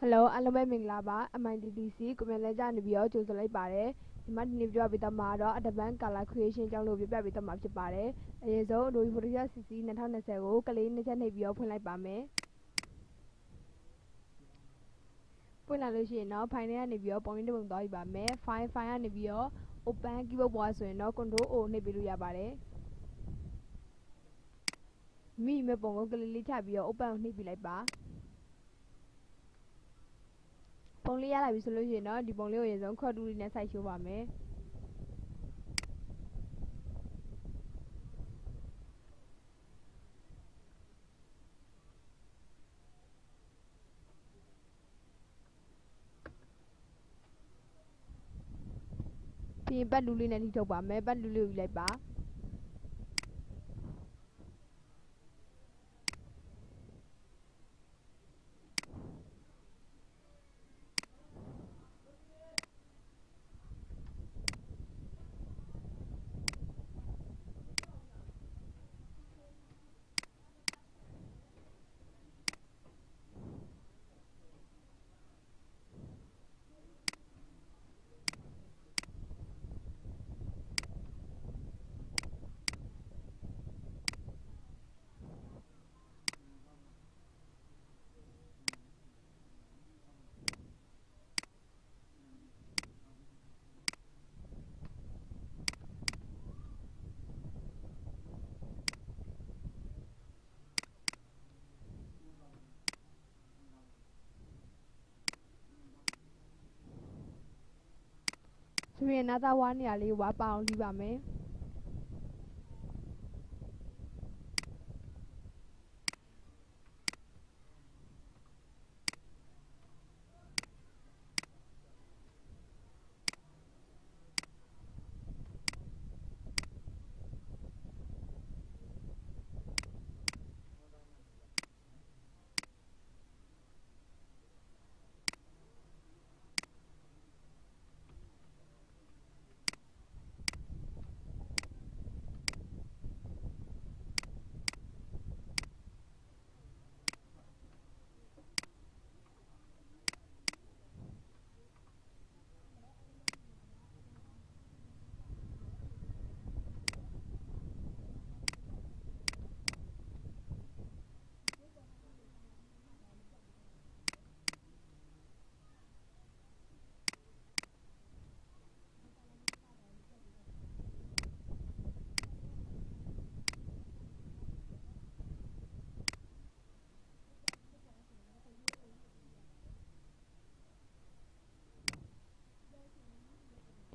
Hello အားလုံးပဲမင်္ဂလာပါ MITDC ကိုမြန်လဲကြနေပြီးတော့ကြိုဆိုလိုက်ပါတယ်ဒီမှာဒီနေ့ပြောပြတော့မှာတော့ Advanced Color Creation ကြောင်းလို့ပြပြပေးတော့မှာဖြစ်ပါတယ်အရင်ဆုံး Adobe Photoshop CC 2020ကိုကလေးနှစ်ချက်နှိပ်ပြီးတော့ဖွင့်လိုက်ပါမယ်ဖွင့်လာလို့ရှိရင်တော့ file ထဲကနေပြီးတော့ပုံရင်းတစ်ပုံသွားပြီးပါမယ် file ကနေပြီးတော့ open keyboard ပေါ်ဆိုရင်တော့ Ctrl O နှိပ်ပေးလို့ရပါတယ်မိမဲ့ပုံကိုကလေးလေးချပြီးတော့ open ကိုနှိပ်ပြလိုက်ပါပုံလေးရလာပြီဆိုလို့ရှိရင်တော့ဒီပုံလေးကိုအရင်ဆုံး crop tool လေးနဲ့စိုက်ချိုးပါမယ်ပြီးရင်ပတ်လူးလေးနဲ့ထိထုတ်ပါမယ်ပတ်လူးလေးကိုယူလိုက်ပါဆိုရင်နားသားဝါးနေရာလေးကိုဝါပအောင်လှီးပါမယ်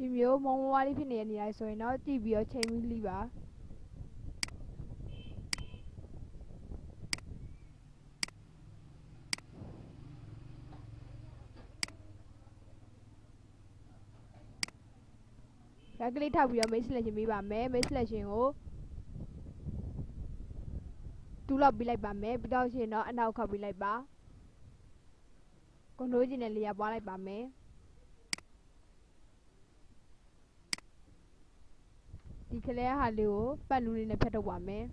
ဒီမျိုးမုံဝါးလေးဖြစ်နေတဲ့နေရာဆိုရင်တော့ကြည့်ပြီးတော့ချိန်ပြီးလှီးပါရက်ကလေးထောက်ပြီးတော့ Make Selection ပေးပါမယ် Make Selection ကိုတူလောက်ပြီးလိုက်ပါမယ်ပြီးတော့ရှင်တော့အနောက်ခောက်ပြီးလိုက်ပါ Ctrl ကြီးနဲ့လေယာပွားလိုက်ပါမယ်ဒီကလေးဟာလေးကိုပတ်လူးလေးနဲ့ဖြတ်ထုတ်ပါမယ်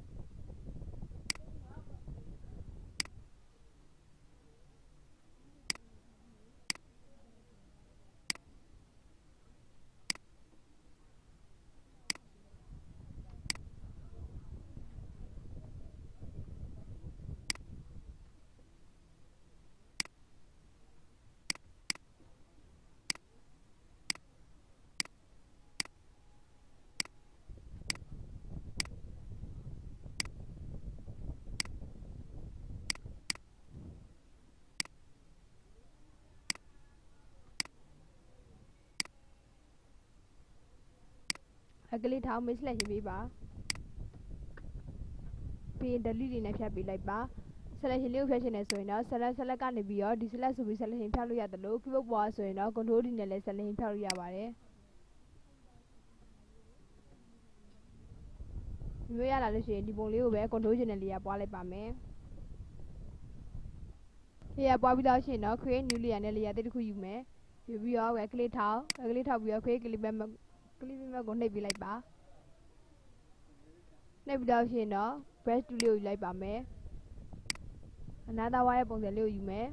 ကလေးထောက် Make Selection ပေးပါပြီးရင် delete လေးနဲ့ဖြတ်ပေးလိုက်ပါ selection လေးကိုဖြတ်ချင်တယ်ဆိုရင်တော့ select ကနေပြီးတော့ဒီ select ဆိုပြီး selection ဖြတ်လို့ရတယ်လို့ keyboard ပေါ်ဆိုရင်တော့ Ctrl D နဲ့လည်း selection ဖြတ်လို့ရပါတယ်မျိုးရလာလို့ရှိရင်ဒီပုံလေးကိုပဲ Ctrl ချင်တဲ့လေယာပွားလိုက်ပါမယ်လေယာပွားပြီးတော့ရှိရင်တော့ create new layer နဲ့လေယာတစ်ခုယူမယ်ယူပြီးတော့ကလေးထောက်ပြီးတော့ create clip map ကိုနှိပ်ပေးလိုက်ပါနှိပ်ပြီးတော့ရှိရင်တော့ brush tool လေးကိုယူလိုက်ပါမယ်အနားသားဝါးရဲ့ပုံစံလေးကိုယူမယ်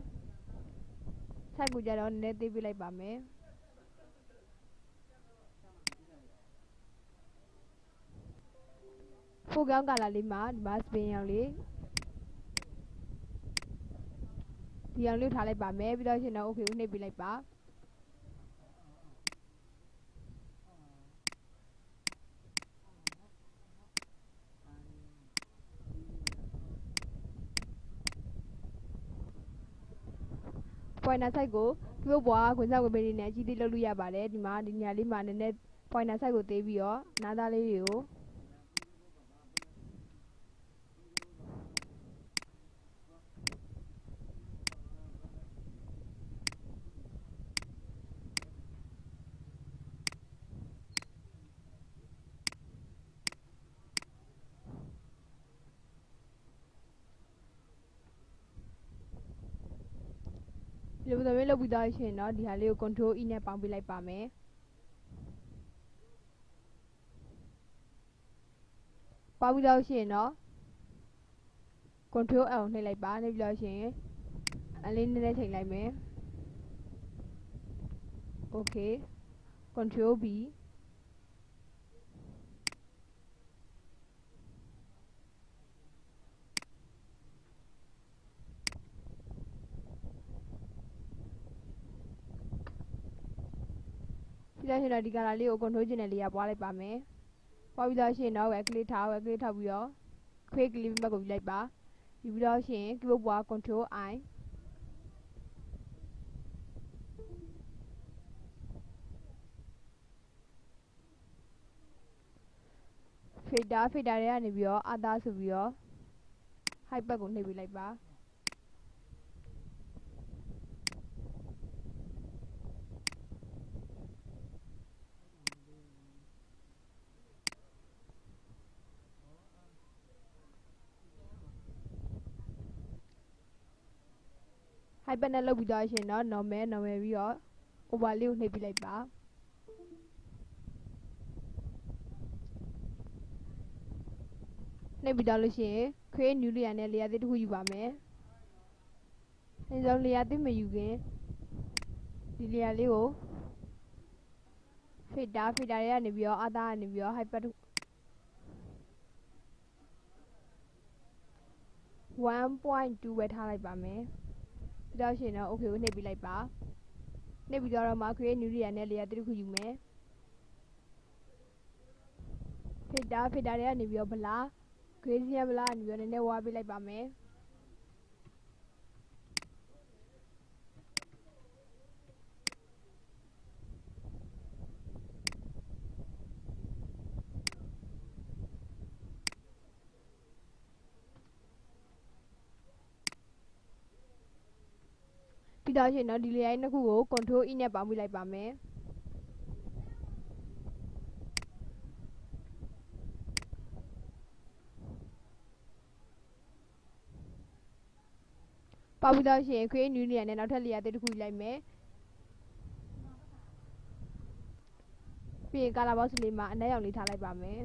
ဆိုင်ကိုကြတော့နည်းနည်းသေးပြလိုက်ပါမယ်ဖိုကောင်းကာလာလေးမှာဒီမှာစပင်ရောင်လေးဒီရောင်လေးထားလိုက်ပါမယ်ပြီးတော့ရှင်တော့ okay ကိုနှိပ်ပြလိုက်ပါpointer site ကိုဒီဘက်ပေါ်ကခွင်ဆောင်ဝင်ပေးနေတဲ့အကြည့်သေးလုပ်လို့ရပါတယ်ဒီမှာဒီနေရာလေးမှာနည်းနည်း pointer site ကိုသေးပြီးတော့နားသားလေးတွေကိုဒီလိုမျိုးလုပ်ပြီးသားရှင်တော့ဒီဟာလေးကို control E နဲ့ပေါင်းပြလိုက်ပါမယ်ပေါင်းပြီးသားရှင်တော့ control L နှိပ်လိုက်ပါနှိပ်ပြီးတော့ရှင်အလေးနည်းနည်းချိန်လိုက်မယ် okay control Bဒီလိုရှင်တော့ဒီကလာလေးကို control ကျင်တဲ့လေးကပွားလိုက်ပါမယ်ပွားပြီးတော့ရှင်တော့ဝယ်ကလေးထားပြီးတော့ quick ကလေးဘက်ကိုယူလိုက်ပါယူပြီးတော့ရှင် keyboard ပွား control I fader တွေကနေပြီးတော့ other ဆိုပြီးတော့ high ဘက်ကိုနှိပ်ပြလိုက်ပါဟိုက်ဘက်နဲ့လုပ်ပြီးတော့ရှင်တော့ normal ပြီးတော့ over လေးကိုနှိပ်ပြလိုက်ပါနှိပ်ပြီးတော့လို့ရှိရင် create new layer နဲ့ layer တစ်ခုယူပါမယ်အဲကြောင့် layer တစ်မယူခင်ဒီ layer လေးကို fader တွေကနေပြီးတော့ other ကနေပြီးတော့ high ဘက်1.2 ပဲထားလိုက်ပါမယ်ပြီးတော့ရှင်တော့ okay ကိုနှိပ်ပြလိုက်ပါနှိပ်ပြီးတော့မှ create new layer နဲ့ layer တစ်ခုယူမယ်fader တွေကနေပြီးတော့ blur gradient blur ကနေပြီးတော့နည်းနည်းဝါးပေးလိုက်ပါမယ်ပြီးတော့ရှင်တော့ဒီ layer နှစ်ခုကို control E နဲ့ပေါင်းပြလိုက်ပါမယ်ပေါင်းပြီးတော့ရှင် create new layer နဲ့နောက်ထပ် layer တစ်ခုယူလိုက်မယ်ပြီးရင် color box လေးမှာအနက်ရောင်လေးထားလိုက်ပါမယ်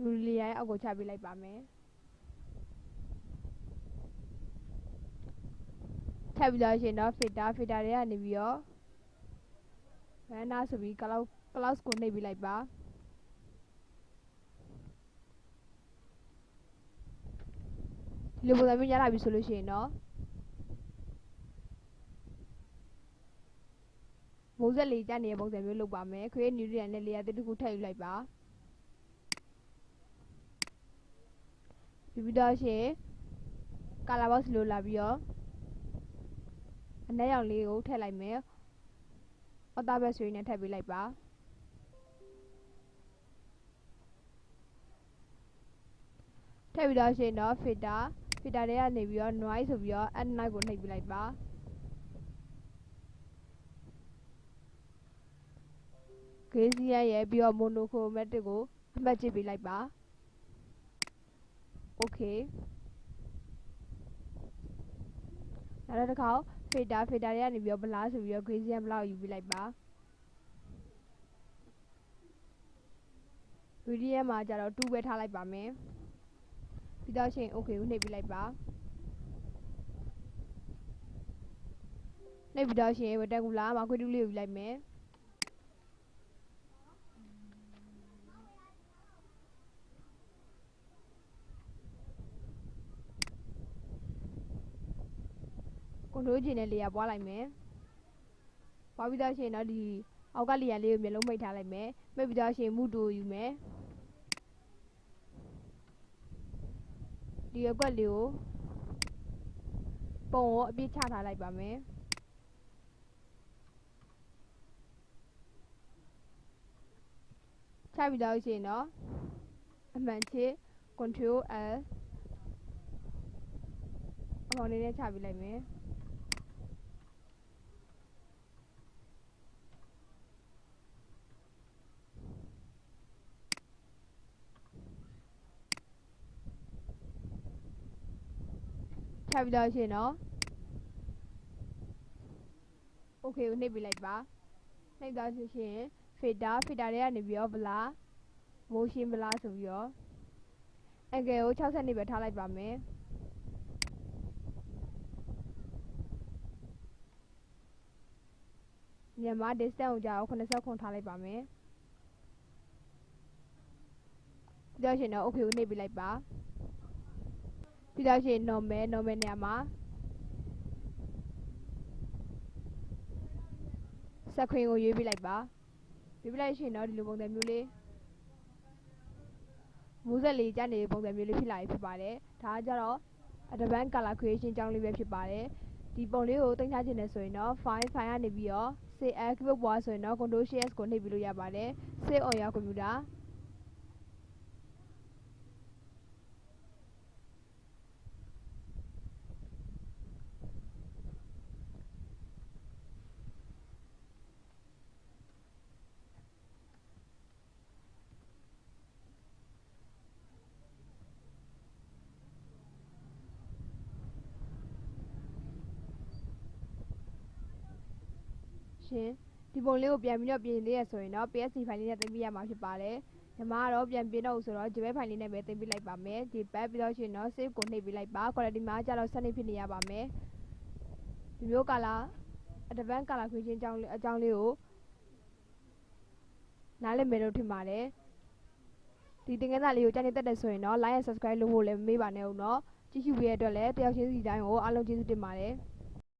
လူ layer ရဲ့အောက်ကိုချပေးလိုက်ပါမယ်ထပ်ပြီးတော့ရှင်တော့ fader တွေကနေပြီးတော့ banner ဆိုပြီး cloud ကိုနှိပ်ပြလိုက်ပါဒီလိုပုံစံမျိုးရလာပြီဆိုလို့ရှိရင်တော့မုံဆက်လေးကျနေတဲ့ပုံစံမျိုးလုပ်ပါမယ် create new layer နဲ့ layer တစ်ခုထပ်ယူလိုက်ပါပြီးတော့ရှင် color box လိုလာပြီးတော့အနက်ရောင်လေးကိုထည့်လိုက်မယ်အော်တာဘက်ဆွေးနဲ့ထည့်ပေးလိုက်ပါထည့်ပြီးတော့ရှင်တော့ fader တွေကနေပြီးတော့ noise ဆိုပြီးတော့ add noise ကိုနှိပ်ပြလိုက်ပါgradient ရဲ့ပြီးတော့ monochromatic ကိုအမှတ်ကြည့်ပေးလိုက်ပါ okay နောက်တစ်ခါ fader တွေကနေပြီးတော့ blur ဆိုပြီးတော့ gradient blur ကိုယူပြလိုက်ပါ gradient မှာကျတော့2ပဲထားလိုက်ပါမယ်ပြီးတော့ရှင် okay ကိုနှိပ်ပြလိုက်ပါနှိပ်ပြီးတော့ရှင် rectangular မှာခွေးတူးလေးကိုယူလိုက်မယ်control ချင်တဲ့ layer ပွားလိုက်မယ်ပွားပြီးတော့ရှင်တော့ဒီအောက်က layer လေးကိုမျက်လုံးမိတ်ထားလိုက်မယ်မိတ်ပြီးတော့ရှင် move tool ကိုယူမယ်ဒီအကွက်လေးကိုပုံကိုအပြည့်ချထားလိုက်ပါမယ်ချပြီးတော့ရှင်တော့အမှန်ချစ် control L အမောင်လေးနဲ့ချပြီးလိုက်မယ်ချပြီးတော့ရှင်တော့ okay ကိုနှိပ်ပြလိုက်ပါနှိပ်တော့ရှင် fader တွေကနေပြီးတော့ blur motion blur ဆိုပြီးတော့ angle ကို60နှစ်ပဲထားလိုက်ပါမယ်မြန်မာ distance ကိုကြာတော့80ထားလိုက်ပါမယ်ပြီးတော့ရှင်တော့ okay ကိုနှိပ်ပြလိုက်ပါပြီးတော့ရှင် normal နေရာမှာ screen ကိုရွေးပြလိုက်ပါရွေးပြလိုက်ရှင်တော့ဒီလိုပုံစံမျိုးလေးမိုးဆက်လေးကျနေတဲ့ပုံစံမျိုးလေးဖြစ်လာပြီဖြစ်ပါတယ်ဒါကကြတော့ Advanced Color Creation ကြောင်းလေးပဲဖြစ်ပါတယ်ဒီပုံလေးကိုတင်ထားခြင်းနဲ့ဆိုရင်တော့ file ကနေပြီးတော့ save as keyboard ပွားဆိုရင်တော့ control shift s ကိုနှိပ်ပြီးလို့ရပါတယ် save on your computerရှင်ဒီပုံလေးကိုပြန်ပြီးတော့ပြင်သေးရဆိုရင်တော့ PSD ဖိုင်လေးနဲ့တင်ပြရမှာဖြစ်ပါတယ်ညီမကတော့ပြန်ပြင်တော့ဆိုတော့ JPEG ဖိုင်လေးနဲ့ပဲတင်ပြလိုက်ပါမယ်ဒီပတ်ပြီးတော့ရှင်တော့ save ကိုနှိပ်ပြလိုက်ပါ quality မှာကျတော့စနစ်ဖြစ်နေရပါမယ်ဒီမျိုး color Advanced Color Creation အကြောင်းလေးကိုနားလည်မယ်လို့ထင်ပါတယ်ဒီသင်ခန်းစာလေးကိုကြားနေတတ်တယ်ဆိုရင်တော့ like and subscribe လုပ်ဖို့လည်းမမေ့ပါနဲ့ဦးเนาะကြည့်ရှုပေးတဲ့အတွက်လည်းတယောက်ချင်းစီတိုင်းကိုအားလုံးကျေးဇူးတင်ပါတယ်